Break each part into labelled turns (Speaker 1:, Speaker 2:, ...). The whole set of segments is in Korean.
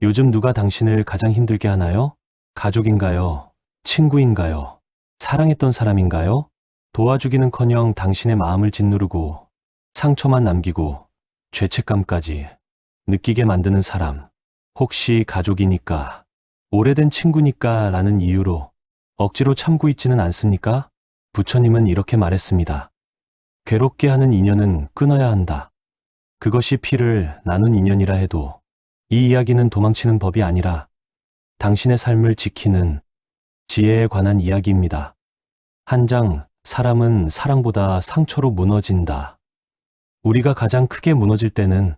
Speaker 1: 요즘 누가 당신을 가장 힘들게 하나요? 가족인가요? 친구인가요? 사랑했던 사람인가요? 도와주기는커녕 당신의 마음을 짓누르고 상처만 남기고 죄책감까지 느끼게 만드는 사람. 혹시 가족이니까, 오래된 친구니까 라는 이유로 억지로 참고 있지는 않습니까? 부처님은 이렇게 말했습니다. 괴롭게 하는 인연은 끊어야 한다. 그것이 피를 나눈 인연이라 해도 이 이야기는 도망치는 법이 아니라 당신의 삶을 지키는 지혜에 관한 이야기입니다. 한 장, 사람은 사랑보다 상처로 무너진다. 우리가 가장 크게 무너질 때는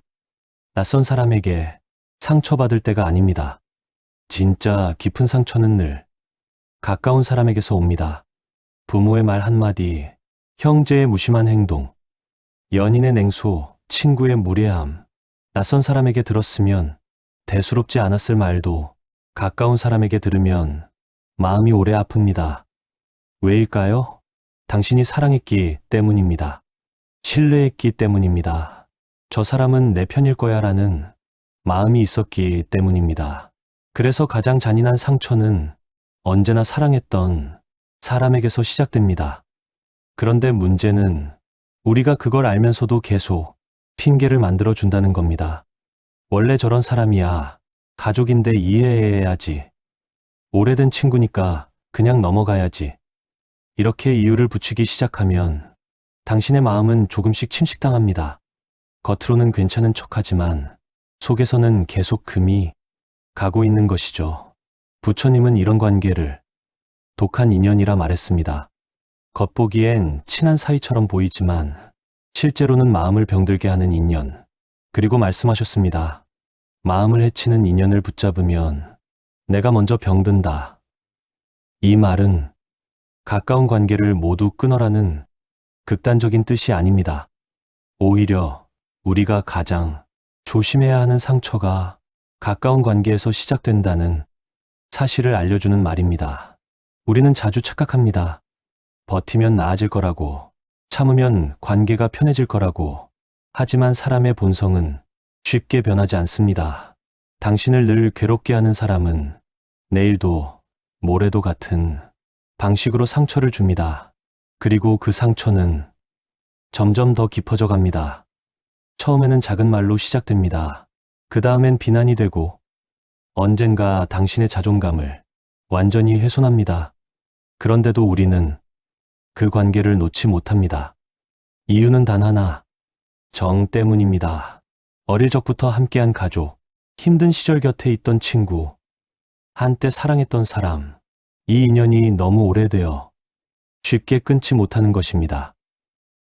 Speaker 1: 낯선 사람에게 상처받을 때가 아닙니다. 진짜 깊은 상처는 늘 가까운 사람에게서 옵니다. 부모의 말 한마디, 형제의 무심한 행동, 연인의 냉소, 친구의 무례함, 낯선 사람에게 들었으면 대수롭지 않았을 말도 가까운 사람에게 들으면 마음이 오래 아픕니다. 왜일까요? 당신이 사랑했기 때문입니다. 신뢰했기 때문입니다. 저 사람은 내 편일 거야 라는 마음이 있었기 때문입니다. 그래서 가장 잔인한 상처는 언제나 사랑했던 사람에게서 시작됩니다. 그런데 문제는 우리가 그걸 알면서도 계속 핑계를 만들어 준다는 겁니다. 원래 저런 사람이야. 가족인데 이해해야지. 오래된 친구니까 그냥 넘어가야지. 이렇게 이유를 붙이기 시작하면 당신의 마음은 조금씩 침식당합니다. 겉으로는 괜찮은 척하지만 속에서는 계속 금이 가고 있는 것이죠. 부처님은 이런 관계를 독한 인연이라 말했습니다. 겉보기엔 친한 사이처럼 보이지만 실제로는 마음을 병들게 하는 인연. 그리고 말씀하셨습니다. 마음을 해치는 인연을 붙잡으면 내가 먼저 병든다. 이 말은 가까운 관계를 모두 끊어라는 극단적인 뜻이 아닙니다. 오히려 우리가 가장 조심해야 하는 상처가 가까운 관계에서 시작된다는 사실을 알려주는 말입니다. 우리는 자주 착각합니다. 버티면 나아질 거라고, 참으면 관계가 편해질 거라고. 하지만 사람의 본성은 쉽게 변하지 않습니다. 당신을 늘 괴롭게 하는 사람은 내일도 모레도 같은 방식으로 상처를 줍니다. 그리고 그 상처는 점점 더 깊어져 갑니다. 처음에는 작은 말로 시작됩니다. 그 다음엔 비난이 되고 언젠가 당신의 자존감을 완전히 훼손합니다. 그런데도 우리는 그 관계를 놓지 못합니다. 이유는 단 하나, 정 때문입니다. 어릴 적부터 함께한 가족, 힘든 시절 곁에 있던 친구, 한때 사랑했던 사람, 이 인연이 너무 오래되어 쉽게 끊지 못하는 것입니다.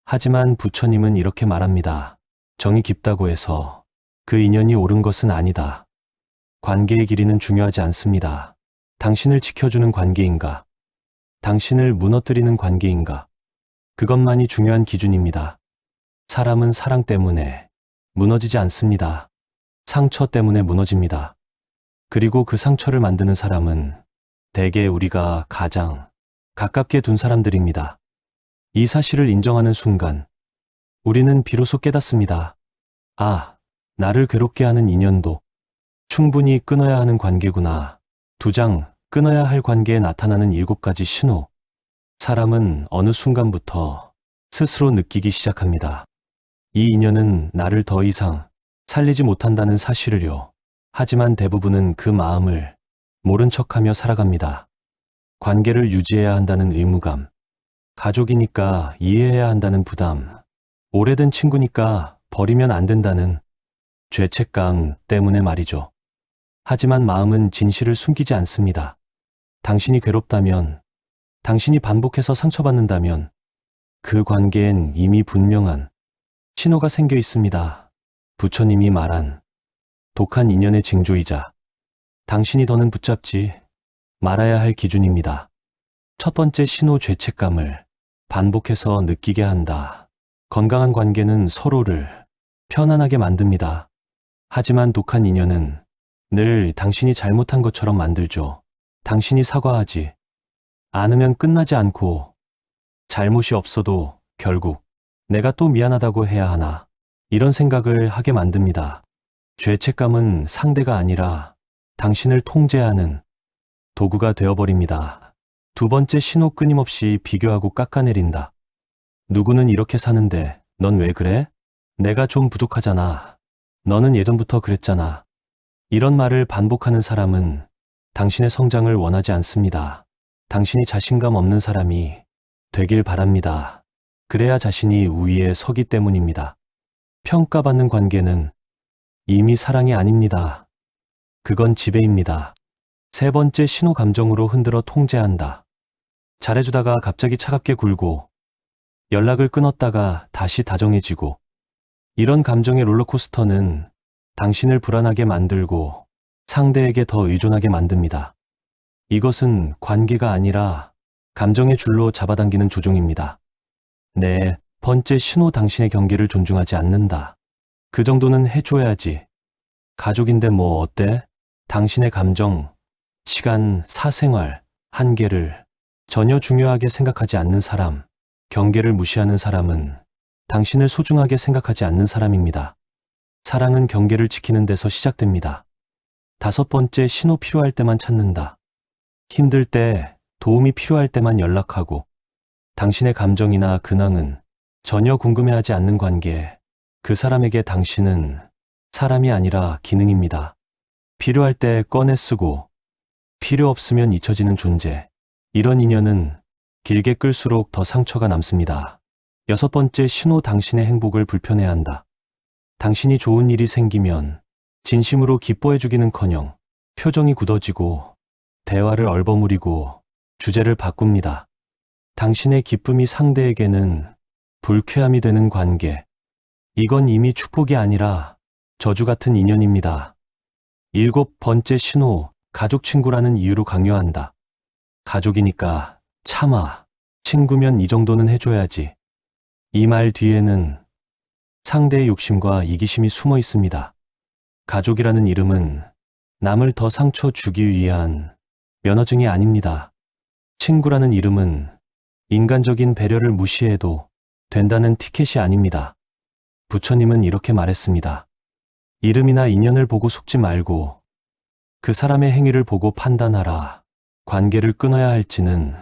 Speaker 1: 하지만 부처님은 이렇게 말합니다. 정이 깊다고 해서 그 인연이 옳은 것은 아니다. 관계의 길이는 중요하지 않습니다. 당신을 지켜주는 관계인가? 당신을 무너뜨리는 관계인가? 그것만이 중요한 기준입니다. 사람은 사랑 때문에 무너지지 않습니다. 상처 때문에 무너집니다. 그리고 그 상처를 만드는 사람은 대개 우리가 가장 가깝게 둔 사람들입니다. 이 사실을 인정하는 순간 우리는 비로소 깨닫습니다. 아, 나를 괴롭게 하는 인연도 충분히 끊어야 하는 관계구나. 2장, 끊어야 할 관계에 나타나는 7가지 신호. 사람은 어느 순간부터 스스로 느끼기 시작합니다. 이 인연은 나를 더 이상 살리지 못한다는 사실을요. 하지만 대부분은 그 마음을 모른 척하며 살아갑니다. 관계를 유지해야 한다는 의무감, 가족이니까 이해해야 한다는 부담, 오래된 친구니까 버리면 안 된다는 죄책감 때문에 말이죠. 하지만 마음은 진실을 숨기지 않습니다. 당신이 괴롭다면, 당신이 반복해서 상처받는다면 그 관계엔 이미 분명한 신호가 생겨 있습니다. 부처님이 말한 독한 인연의 징조이자 당신이 더는 붙잡지 말아야 할 기준입니다. 첫 번째 신호, 죄책감을 반복해서 느끼게 한다. 건강한 관계는 서로를 편안하게 만듭니다. 하지만 독한 인연은 늘 당신이 잘못한 것처럼 만들죠. 당신이 사과하지 않으면 끝나지 않고 잘못이 없어도 결국 내가 또 미안하다고 해야 하나, 이런 생각을 하게 만듭니다. 죄책감은 상대가 아니라 당신을 통제하는 도구가 되어버립니다. 두 번째 신호 끊임없이 비교하고 깎아내린다. 누구는 이렇게 사는데 넌 왜 그래? 내가 좀 부족하잖아. 너는 예전부터 그랬잖아. 이런 말을 반복하는 사람은 당신의 성장을 원하지 않습니다. 당신이 자신감 없는 사람이 되길 바랍니다. 그래야 자신이 우위에 서기 때문입니다. 평가받는 관계는 이미 사랑이 아닙니다. 그건 지배입니다. 세 번째 신호 감정으로 흔들어 통제한다. 잘해주다가 갑자기 차갑게 굴고 연락을 끊었다가 다시 다정해지고 이런 감정의 롤러코스터는 당신을 불안하게 만들고 상대에게 더 의존하게 만듭니다. 이것은 관계가 아니라 감정의 줄로 잡아당기는 조종입니다. 네 번째 신호 당신의 경계를 존중하지 않는다. 그 정도는 해줘야지. 가족인데 뭐 어때? 당신의 감정, 시간, 사생활, 한계를 전혀 중요하게 생각하지 않는 사람, 경계를 무시하는 사람은 당신을 소중하게 생각하지 않는 사람입니다. 사랑은 경계를 지키는 데서 시작됩니다. 다섯 번째 신호 필요할 때만 찾는다. 힘들 때, 도움이 필요할 때만 연락하고 당신의 감정이나 근황은 전혀 궁금해하지 않는 관계, 그 사람에게 당신은 사람이 아니라 기능입니다. 필요할 때 꺼내 쓰고 필요 없으면 잊혀지는 존재. 이런 인연은 길게 끌수록 더 상처가 남습니다. 여섯 번째 신호 당신의 행복을 불편해한다. 당신이 좋은 일이 생기면 진심으로 기뻐해주기는커녕 표정이 굳어지고 대화를 얼버무리고 주제를 바꿉니다. 당신의 기쁨이 상대에게는 불쾌함이 되는 관계. 이건 이미 축복이 아니라 저주 같은 인연입니다. 일곱 번째 신호, 가족 친구라는 이유로 강요한다. 가족이니까 참아. 친구면 이 정도는 해줘야지. 이 말 뒤에는 상대의 욕심과 이기심이 숨어 있습니다. 가족이라는 이름은 남을 더 상처 주기 위한 면허증이 아닙니다. 친구라는 이름은 인간적인 배려를 무시해도 된다는 티켓이 아닙니다. 부처님은 이렇게 말했습니다. 이름이나 인연을 보고 속지 말고 그 사람의 행위를 보고 판단하라. 관계를 끊어야 할지는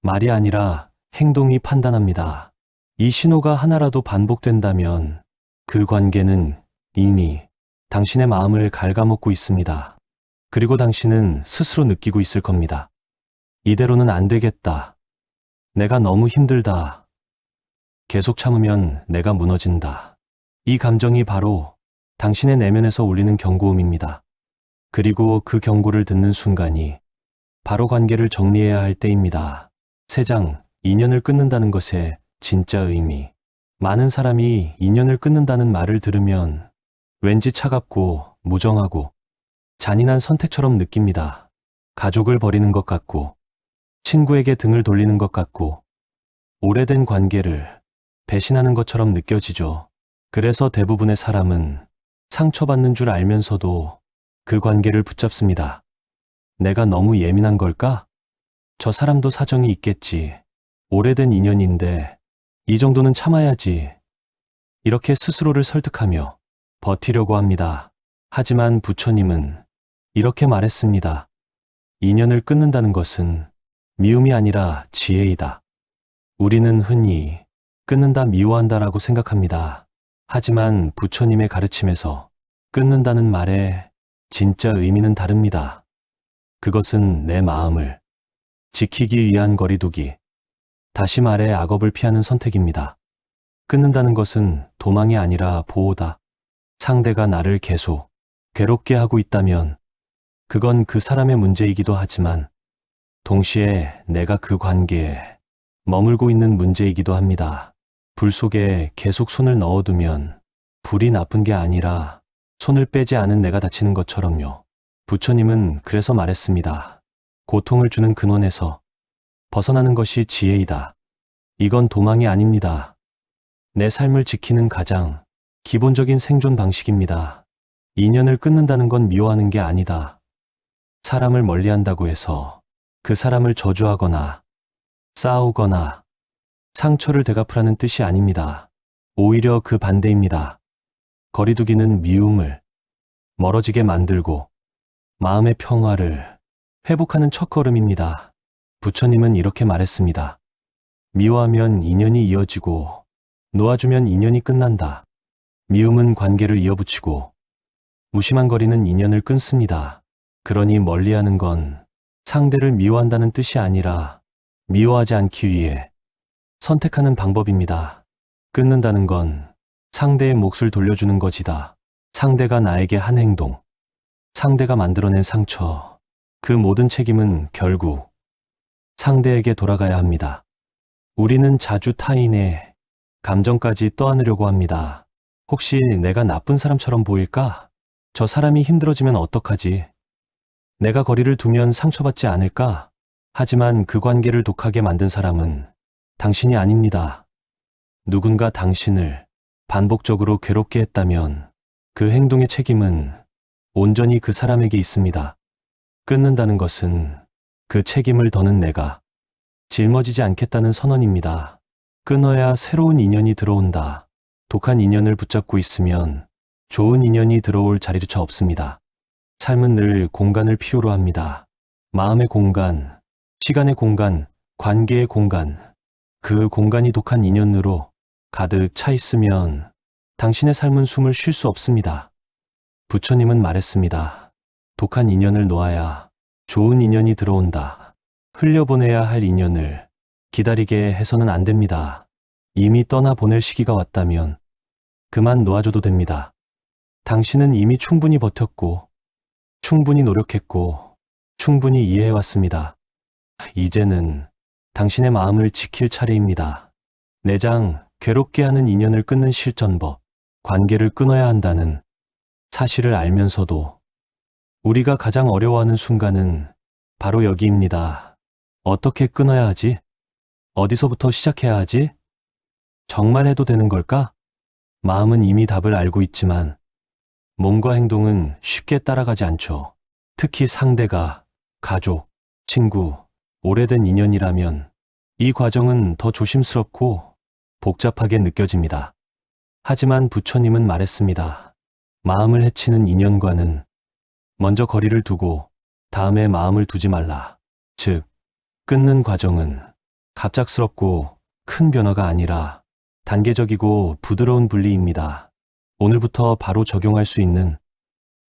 Speaker 1: 말이 아니라 행동이 판단합니다. 이 신호가 하나라도 반복된다면 그 관계는 이미 당신의 마음을 갉아먹고 있습니다. 그리고 당신은 스스로 느끼고 있을 겁니다. 이대로는 안 되겠다. 내가 너무 힘들다. 계속 참으면 내가 무너진다. 이 감정이 바로 당신의 내면에서 울리는 경고음입니다. 그리고 그 경고를 듣는 순간이 바로 관계를 정리해야 할 때입니다. 세 장, 인연을 끊는다는 것의 진짜 의미. 많은 사람이 인연을 끊는다는 말을 들으면 왠지 차갑고 무정하고 잔인한 선택처럼 느낍니다. 가족을 버리는 것 같고 친구에게 등을 돌리는 것 같고 오래된 관계를 배신하는 것처럼 느껴지죠. 그래서 대부분의 사람은 상처받는 줄 알면서도 그 관계를 붙잡습니다. 내가 너무 예민한 걸까? 저 사람도 사정이 있겠지. 오래된 인연인데 이 정도는 참아야지. 이렇게 스스로를 설득하며 버티려고 합니다. 하지만 부처님은 이렇게 말했습니다. 인연을 끊는다는 것은 미움이 아니라 지혜이다. 우리는 흔히 끊는다 미워한다라고 생각합니다. 하지만 부처님의 가르침에서 끊는다는 말의 진짜 의미는 다릅니다. 그것은 내 마음을 지키기 위한 거리두기, 다시 말해 악업을 피하는 선택입니다. 끊는다는 것은 도망이 아니라 보호다. 상대가 나를 계속 괴롭게 하고 있다면 그건 그 사람의 문제이기도 하지만 동시에 내가 그 관계에 머물고 있는 문제이기도 합니다. 불 속에 계속 손을 넣어두면 불이 나쁜 게 아니라 손을 빼지 않은 내가 다치는 것처럼요. 부처님은 그래서 말했습니다. 고통을 주는 근원에서 벗어나는 것이 지혜이다. 이건 도망이 아닙니다. 내 삶을 지키는 가장 기본적인 생존 방식입니다. 인연을 끊는다는 건 미워하는 게 아니다. 사람을 멀리한다고 해서 그 사람을 저주하거나 싸우거나 상처를 되갚으라는 뜻이 아닙니다. 오히려 그 반대입니다. 거리두기는 미움을 멀어지게 만들고 마음의 평화를 회복하는 첫걸음입니다. 부처님은 이렇게 말했습니다. 미워하면 인연이 이어지고 놓아주면 인연이 끝난다. 미움은 관계를 이어붙이고 무심한거리는 인연을 끊습니다. 그러니 멀리하는 건 상대를 미워한다는 뜻이 아니라 미워하지 않기 위해 선택하는 방법입니다. 끊는다는 건 상대의 몫을 돌려주는 것이다. 상대가 나에게 한 행동, 상대가 만들어낸 상처, 그 모든 책임은 결국 상대에게 돌아가야 합니다. 우리는 자주 타인의 감정까지 떠안으려고 합니다. 혹시 내가 나쁜 사람처럼 보일까? 저 사람이 힘들어지면 어떡하지? 내가 거리를 두면 상처받지 않을까? 하지만 그 관계를 독하게 만든 사람은 당신이 아닙니다. 누군가 당신을 반복적으로 괴롭게 했다면 그 행동의 책임은 온전히 그 사람에게 있습니다. 끊는다는 것은 그 책임을 더는 내가 짊어지지 않겠다는 선언입니다. 끊어야 새로운 인연이 들어온다. 독한 인연을 붙잡고 있으면 좋은 인연이 들어올 자리조차 없습니다. 삶은 늘 공간을 필요로 합니다. 마음의 공간, 시간의 공간, 관계의 공간. 그 공간이 독한 인연으로 가득 차 있으면 당신의 삶은 숨을 쉴 수 없습니다. 부처님은 말했습니다. 독한 인연을 놓아야 좋은 인연이 들어온다. 흘려보내야 할 인연을 기다리게 해서는 안 됩니다. 이미 떠나보낼 시기가 왔다면 그만 놓아줘도 됩니다. 당신은 이미 충분히 버텼고, 충분히 노력했고, 충분히 이해해왔습니다. 이제는 당신의 마음을 지킬 차례입니다. 내장 괴롭게 하는 인연을 끊는 실전법, 관계를 끊어야 한다는 사실을 알면서도 우리가 가장 어려워하는 순간은 바로 여기입니다. 어떻게 끊어야 하지? 어디서부터 시작해야 하지? 정말 해도 되는 걸까? 마음은 이미 답을 알고 있지만 몸과 행동은 쉽게 따라가지 않죠. 특히 상대가 가족, 친구, 오래된 인연이라면 이 과정은 더 조심스럽고 복잡하게 느껴집니다. 하지만 부처님은 말했습니다. 마음을 해치는 인연과는 먼저 거리를 두고 다음에 마음을 두지 말라. 즉, 끊는 과정은 갑작스럽고 큰 변화가 아니라 단계적이고 부드러운 분리입니다. 오늘부터 바로 적용할 수 있는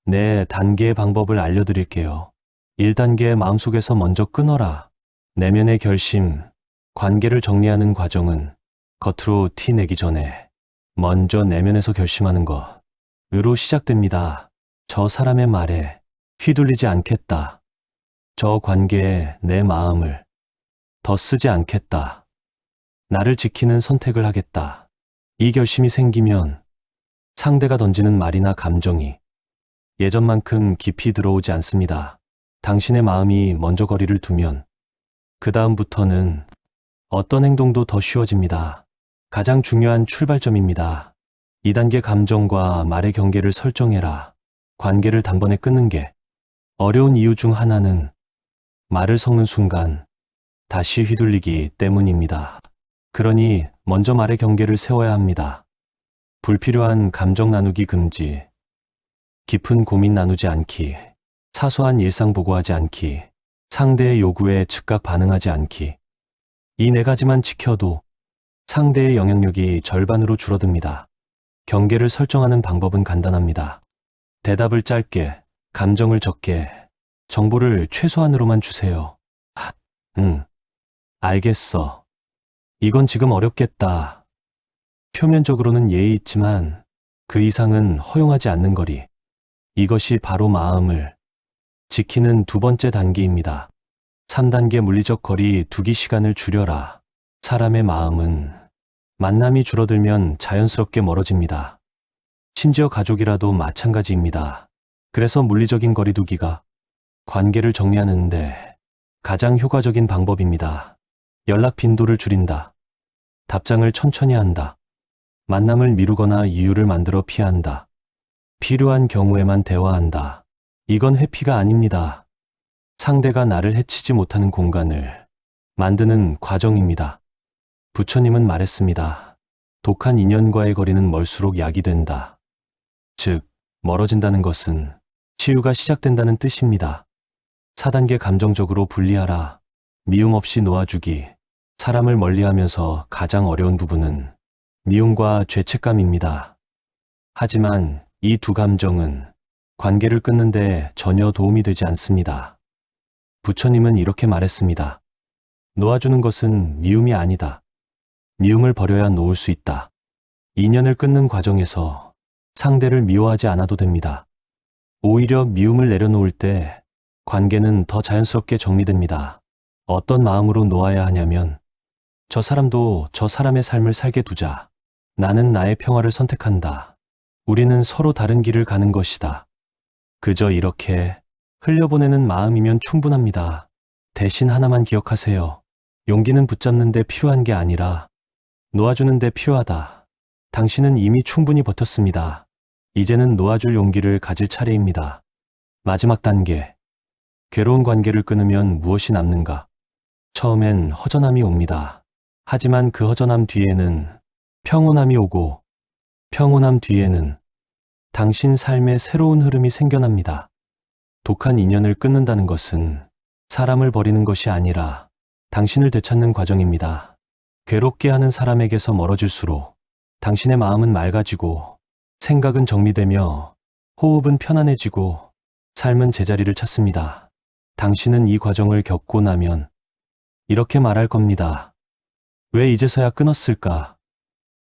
Speaker 1: 네 단계의 방법을 알려드릴게요. 1단계 마음속에서 먼저 끊어라. 내면의 결심, 관계를 정리하는 과정은 겉으로 티 내기 전에 먼저 내면에서 결심하는 것으로 시작됩니다. 저 사람의 말에 휘둘리지 않겠다. 저 관계에 내 마음을 더 쓰지 않겠다. 나를 지키는 선택을 하겠다. 이 결심이 생기면 상대가 던지는 말이나 감정이 예전만큼 깊이 들어오지 않습니다. 당신의 마음이 먼저 거리를 두면 그 다음부터는 어떤 행동도 더 쉬워집니다. 가장 중요한 출발점입니다. 2단계 감정과 말의 경계를 설정해라. 관계를 단번에 끊는 게 어려운 이유 중 하나는 말을 섞는 순간 다시 휘둘리기 때문입니다. 그러니 먼저 말의 경계를 세워야 합니다. 불필요한 감정 나누기 금지, 깊은 고민 나누지 않기, 사소한 일상 보고하지 않기, 상대의 요구에 즉각 반응하지 않기. 이 4가지만 지켜도 상대의 영향력이 절반으로 줄어듭니다. 경계를 설정하는 방법은 간단합니다. 대답을 짧게, 감정을 적게, 정보를 최소한으로만 주세요. 응, 알겠어. 이건 지금 어렵겠다. 표면적으로는 예의 있지만 그 이상은 허용하지 않는 거리. 이것이 바로 마음을 지키는 2번째 단계입니다. 3단계 물리적 거리 두기 시간을 줄여라. 사람의 마음은 만남이 줄어들면 자연스럽게 멀어집니다. 심지어 가족이라도 마찬가지입니다. 그래서 물리적인 거리 두기가 관계를 정리하는데 가장 효과적인 방법입니다. 연락 빈도를 줄인다. 답장을 천천히 한다. 만남을 미루거나 이유를 만들어 피한다. 필요한 경우에만 대화한다. 이건 회피가 아닙니다. 상대가 나를 해치지 못하는 공간을 만드는 과정입니다. 부처님은 말했습니다. 독한 인연과의 거리는 멀수록 약이 된다. 즉, 멀어진다는 것은 치유가 시작된다는 뜻입니다. 4단계 감정적으로 분리하라. 미움 없이 놓아주기. 사람을 멀리하면서 가장 어려운 부분은 미움과 죄책감입니다. 하지만 이 두 감정은 관계를 끊는데 전혀 도움이 되지 않습니다. 부처님은 이렇게 말했습니다. 놓아주는 것은 미움이 아니다. 미움을 버려야 놓을 수 있다. 인연을 끊는 과정에서 상대를 미워하지 않아도 됩니다. 오히려 미움을 내려놓을 때 관계는 더 자연스럽게 정리됩니다. 어떤 마음으로 놓아야 하냐면, 저 사람도 저 사람의 삶을 살게 두자. 나는 나의 평화를 선택한다. 우리는 서로 다른 길을 가는 것이다. 그저 이렇게 흘려보내는 마음이면 충분합니다. 대신 하나만 기억하세요. 용기는 붙잡는 데 필요한 게 아니라 놓아주는 데 필요하다. 당신은 이미 충분히 버텼습니다. 이제는 놓아줄 용기를 가질 차례입니다. 마지막 단계. 괴로운 관계를 끊으면 무엇이 남는가? 처음엔 허전함이 옵니다. 하지만 그 허전함 뒤에는 평온함이 오고, 평온함 뒤에는 당신 삶의 새로운 흐름이 생겨납니다. 독한 인연을 끊는다는 것은 사람을 버리는 것이 아니라 당신을 되찾는 과정입니다. 괴롭게 하는 사람에게서 멀어질수록 당신의 마음은 맑아지고, 생각은 정리되며, 호흡은 편안해지고, 삶은 제자리를 찾습니다. 당신은 이 과정을 겪고 나면 이렇게 말할 겁니다. 왜 이제서야 끊었을까?